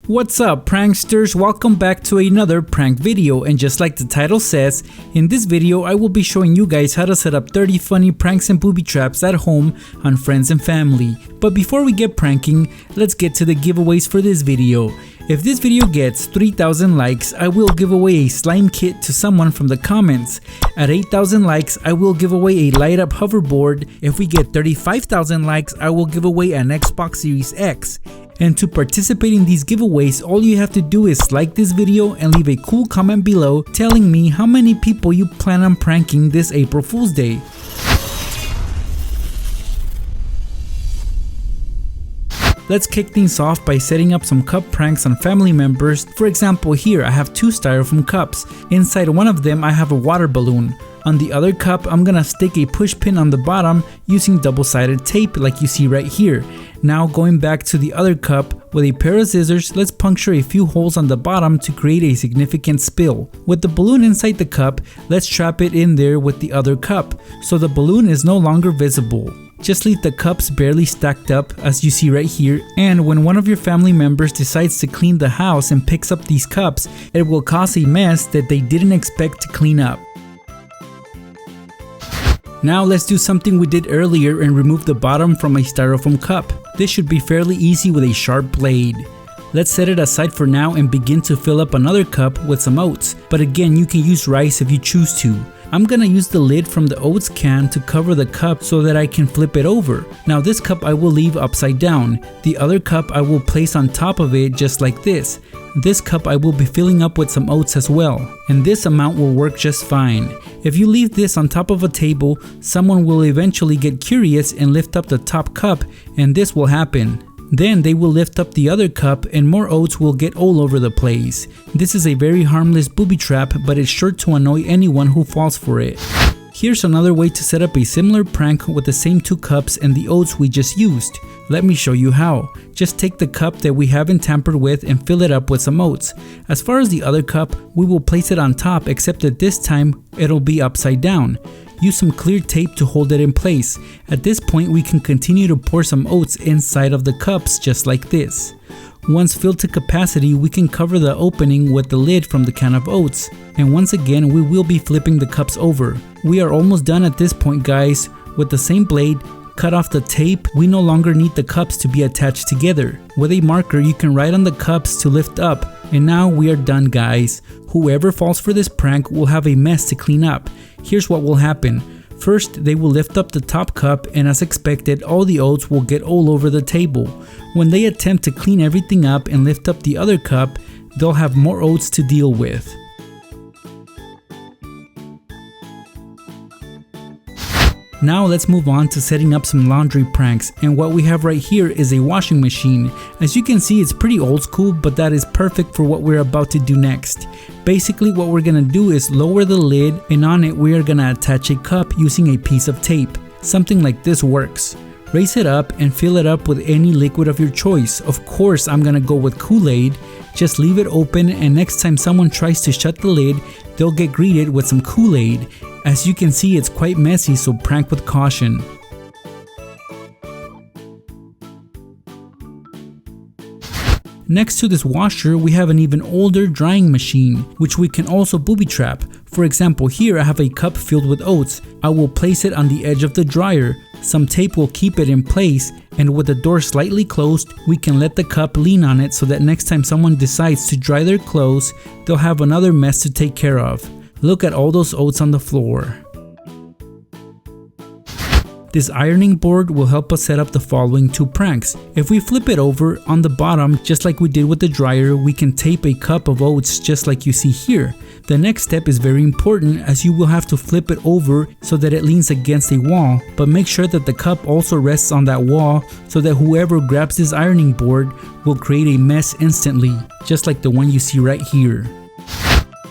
What's up, pranksters? Welcome back to another prank video, and just like the title says, in this video I will be showing you guys how to set up 30 funny pranks and booby traps at home on friends and family. But before we get pranking, let's get to the giveaways for this video. If this video gets 3,000 likes, I will give away a slime kit to someone from the comments. At 8,000 likes, I will give away a light up hoverboard. If we get 35,000 likes, I will give away an Xbox Series X. And to participate in these giveaways, all you have to do is like this video and leave a cool comment below telling me how many people you plan on pranking this April Fool's Day. Let's kick things off by setting up some cup pranks on family members. For example, here I have two styrofoam cups. Inside one of them I have a water balloon. On the other cup, I'm gonna stick a push pin on the bottom using double-sided tape like you see right here. Now going back to the other cup, with a pair of scissors, let's puncture a few holes on the bottom to create a significant spill. With the balloon inside the cup, let's trap it in there with the other cup, so the balloon is no longer visible. Just leave the cups barely stacked up as you see right here, and when one of your family members decides to clean the house and picks up these cups, it will cause a mess that they didn't expect to clean up. Now let's do something we did earlier and remove the bottom from a styrofoam cup. This should be fairly easy with a sharp blade. Let's set it aside for now and begin to fill up another cup with some oats, but again you can use rice if you choose to. I'm gonna use the lid from the oats can to cover the cup so that I can flip it over. Now this cup I will leave upside down. The other cup I will place on top of it just like this. This cup I will be filling up with some oats as well, and this amount will work just fine. If you leave this on top of a table, someone will eventually get curious and lift up the top cup, and this will happen. Then they will lift up the other cup and more oats will get all over the place. This is a very harmless booby trap, but it's sure to annoy anyone who falls for it. Here's another way to set up a similar prank with the same two cups and the oats we just used. Let me show you how. Just take the cup that we haven't tampered with and fill it up with some oats. As far as the other cup, we will place it on top, except that this time it'll be upside down. Use some clear tape to hold it in place. At this point we can continue to pour some oats inside of the cups just like this. Once filled to capacity, we can cover the opening with the lid from the can of oats. And once again we will be flipping the cups over. We are almost done at this point, guys. With the same blade, cut off the tape. We no longer need the cups to be attached together. With a marker you can write on the cups to lift up. And now we are done, guys. Whoever falls for this prank will have a mess to clean up. Here's what will happen. First, they will lift up the top cup, and as expected, all the oats will get all over the table. When they attempt to clean everything up and lift up the other cup, they'll have more oats to deal with. Now let's move on to setting up some laundry pranks, and what we have right here is a washing machine. As you can see, it's pretty old school, but that is perfect for what we're about to do next. Basically what we're gonna do is lower the lid, and on it we are gonna attach a cup using a piece of tape. Something like this works. Raise it up and fill it up with any liquid of your choice. Of course I'm gonna go with Kool-Aid. Just leave it open, and next time someone tries to shut the lid, they'll get greeted with some Kool-Aid. As you can see, it's quite messy, so prank with caution. Next to this washer, we have an even older drying machine, which we can also booby trap. For example, here I have a cup filled with oats. I will place it on the edge of the dryer. Some tape will keep it in place, and with the door slightly closed, we can let the cup lean on it so that next time someone decides to dry their clothes, they'll have another mess to take care of. Look at all those oats on the floor. This ironing board will help us set up the following two pranks. If we flip it over, on the bottom, just like we did with the dryer, we can tape a cup of oats just like you see here. The next step is very important, as you will have to flip it over so that it leans against a wall, but make sure that the cup also rests on that wall so that whoever grabs this ironing board will create a mess instantly, just like the one you see right here.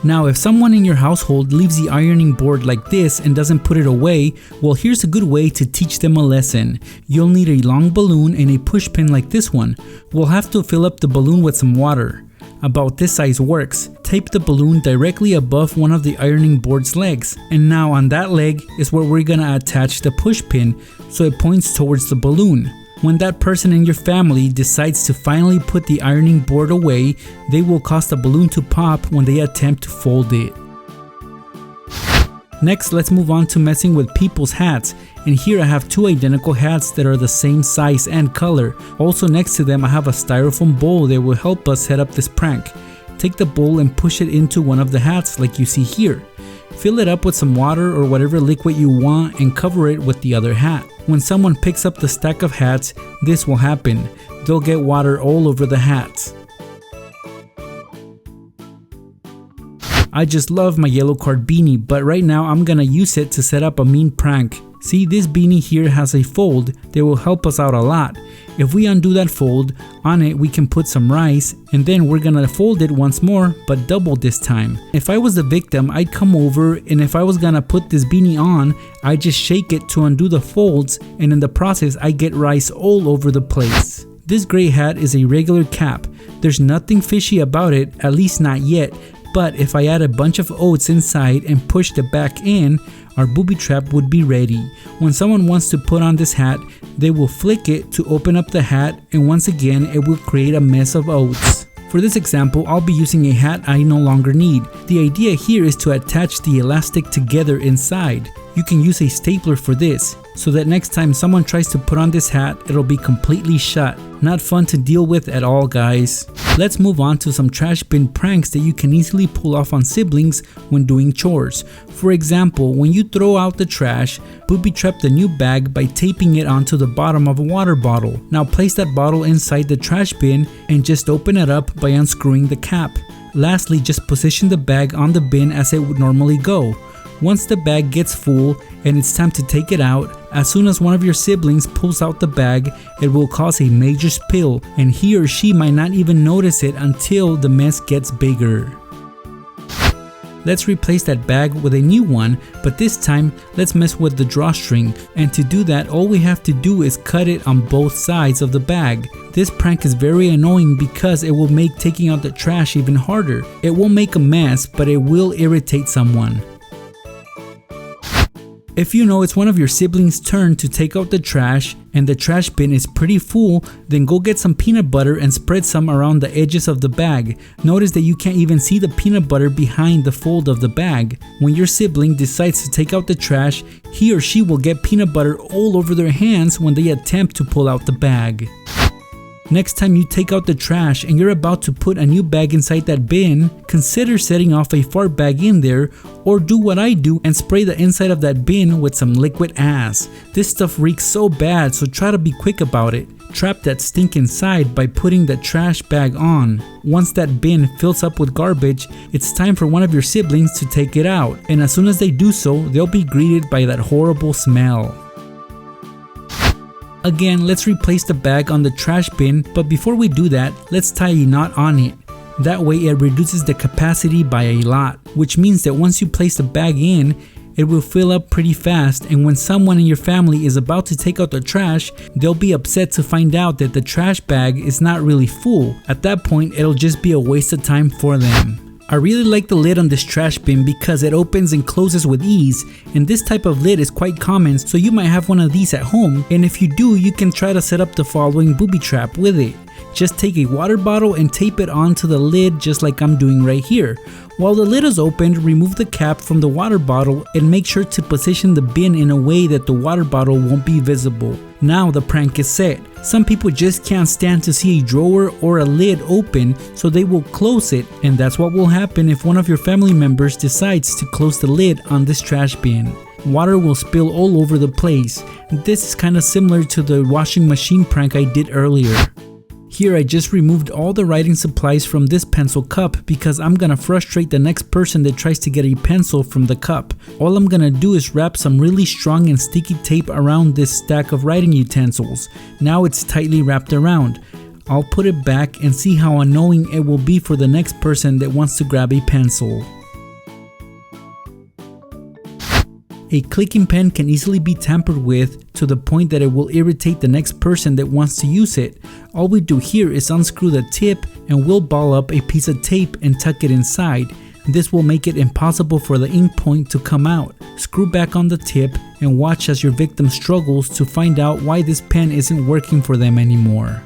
Now if someone in your household leaves the ironing board like this and doesn't put it away, well, here's a good way to teach them a lesson. You'll need a long balloon and a push pin like this one. We'll have to fill up the balloon with some water. About this size works. Tape the balloon directly above one of the ironing board's legs, and now on that leg is where we're gonna attach the push pin so it points towards the balloon. When that person in your family decides to finally put the ironing board away, they will cause the balloon to pop when they attempt to fold it. Next, let's move on to messing with people's hats, and here I have two identical hats that are the same size and color. Also next to them I have a styrofoam bowl that will help us set up this prank. Take the bowl and push it into one of the hats like you see here. Fill it up with some water or whatever liquid you want and cover it with the other hat. When someone picks up the stack of hats, this will happen. They'll get water all over the hats. I just love my yellow card beanie, but right now I'm gonna use it to set up a mean prank. See, this beanie here has a fold that will help us out a lot. If we undo that fold, on it we can put some rice, and then we're gonna fold it once more, but double this time. If I was the victim, I'd come over, and if I was gonna put this beanie on, I'd just shake it to undo the folds, and in the process I get rice all over the place. This gray hat is a regular cap. There's nothing fishy about it, at least not yet. But if I add a bunch of oats inside and push the back in, our booby trap would be ready. When someone wants to put on this hat, they will flick it to open up the hat, and once again it will create a mess of oats. For this example, I'll be using a hat I no longer need. The idea here is to attach the elastic together inside. You can use a stapler for this, so that next time someone tries to put on this hat, it'll be completely shut. Not fun to deal with at all, guys. Let's move on to some trash bin pranks that you can easily pull off on siblings when doing chores. For example, when you throw out the trash, booby trap the new bag by taping it onto the bottom of a water bottle. Now place that bottle inside the trash bin and just open it up by unscrewing the cap. Lastly, just position the bag on the bin as it would normally go. Once the bag gets full and it's time to take it out, as soon as one of your siblings pulls out the bag, it will cause a major spill, and he or she might not even notice it until the mess gets bigger. Let's replace that bag with a new one, but this time let's mess with the drawstring, and to do that all we have to do is cut it on both sides of the bag. This prank is very annoying because it will make taking out the trash even harder. It won't make a mess, but it will irritate someone. If you know it's one of your siblings' turn to take out the trash and the trash bin is pretty full, then go get some peanut butter and spread some around the edges of the bag. Notice that you can't even see the peanut butter behind the fold of the bag. When your sibling decides to take out the trash, he or she will get peanut butter all over their hands when they attempt to pull out the bag. Next time you take out the trash and you're about to put a new bag inside that bin, consider setting off a fart bag in there, or do what I do and spray the inside of that bin with some liquid ass. This stuff reeks so bad, so try to be quick about it. Trap that stink inside by putting the trash bag on. Once that bin fills up with garbage, it's time for one of your siblings to take it out, and as soon as they do so, they'll be greeted by that horrible smell. Again, let's replace the bag on the trash bin, but before we do that, let's tie a knot on it. That way it reduces the capacity by a lot, which means that once you place the bag in, it will fill up pretty fast, and when someone in your family is about to take out the trash, they'll be upset to find out that the trash bag is not really full. At that point, it'll just be a waste of time for them. I really like the lid on this trash bin because it opens and closes with ease, and this type of lid is quite common, so you might have one of these at home, and if you do, you can try to set up the following booby trap with it. Just take a water bottle and tape it onto the lid just like I'm doing right here. While the lid is opened, remove the cap from the water bottle and make sure to position the bin in a way that the water bottle won't be visible. Now the prank is set. Some people just can't stand to see a drawer or a lid open, so they will close it, and that's what will happen if one of your family members decides to close the lid on this trash bin. Water will spill all over the place. This is kind of similar to the washing machine prank I did earlier. Here I just removed all the writing supplies from this pencil cup because I'm gonna frustrate the next person that tries to get a pencil from the cup. All I'm gonna do is wrap some really strong and sticky tape around this stack of writing utensils. Now it's tightly wrapped around. I'll put it back and see how annoying it will be for the next person that wants to grab a pencil. A clicking pen can easily be tampered with to the point that it will irritate the next person that wants to use it. All we do here is unscrew the tip and we'll ball up a piece of tape and tuck it inside. This will make it impossible for the ink point to come out. Screw back on the tip and watch as your victim struggles to find out why this pen isn't working for them anymore.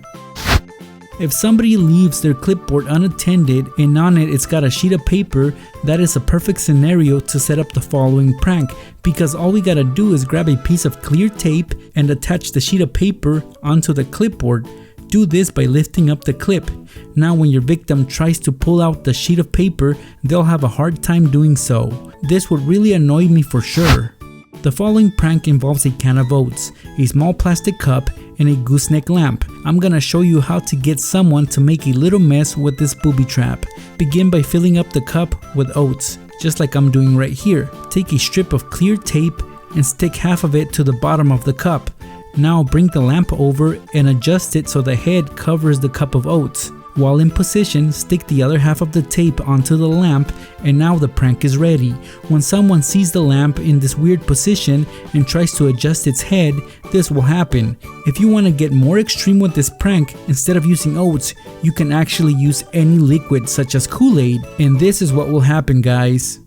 If somebody leaves their clipboard unattended and on it's got a sheet of paper, that is a perfect scenario to set up the following prank, because all we gotta do is grab a piece of clear tape and attach the sheet of paper onto the clipboard. Do this by lifting up the clip. Now when your victim tries to pull out the sheet of paper, they'll have a hard time doing so. This would really annoy me for sure. The following prank involves a can of oats, a small plastic cup, and a gooseneck lamp. I'm gonna show you how to get someone to make a little mess with this booby trap. Begin by filling up the cup with oats, just like I'm doing right here. Take a strip of clear tape and stick half of it to the bottom of the cup. Now bring the lamp over and adjust it so the head covers the cup of oats. While in position, stick the other half of the tape onto the lamp, and now the prank is ready. When someone sees the lamp in this weird position and tries to adjust its head, this will happen. If you want to get more extreme with this prank, instead of using oats, you can actually use any liquid such as Kool-Aid, and this is what will happen, guys.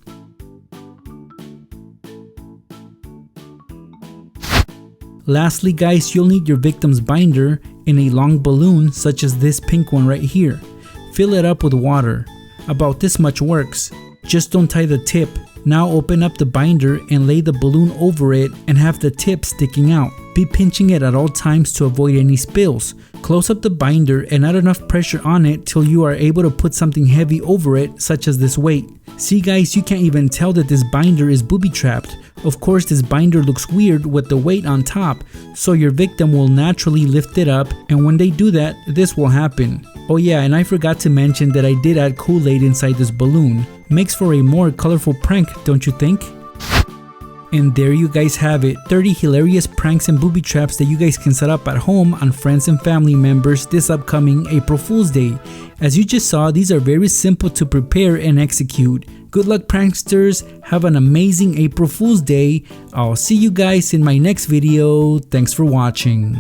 Lastly guys, you'll need your victim's binder in a long balloon such as this pink one right here. Fill it up with water. About this much works. Just don't tie the tip. Now open up the binder and lay the balloon over it and have the tip sticking out. Be pinching it at all times to avoid any spills. Close up the binder and add enough pressure on it till you are able to put something heavy over it, such as this weight. See guys, you can't even tell that this binder is booby trapped. Of course, this binder looks weird with the weight on top, so your victim will naturally lift it up, and when they do that, this will happen. Oh yeah, and I forgot to mention that I did add Kool-Aid inside this balloon. Makes for a more colorful prank, don't you think? And there you guys have it, 30 hilarious pranks and booby traps that you guys can set up at home on friends and family members this upcoming April Fool's Day. As you just saw, these are very simple to prepare and execute. Good luck pranksters, have an amazing April Fool's Day. I'll see you guys in my next video. Thanks for watching.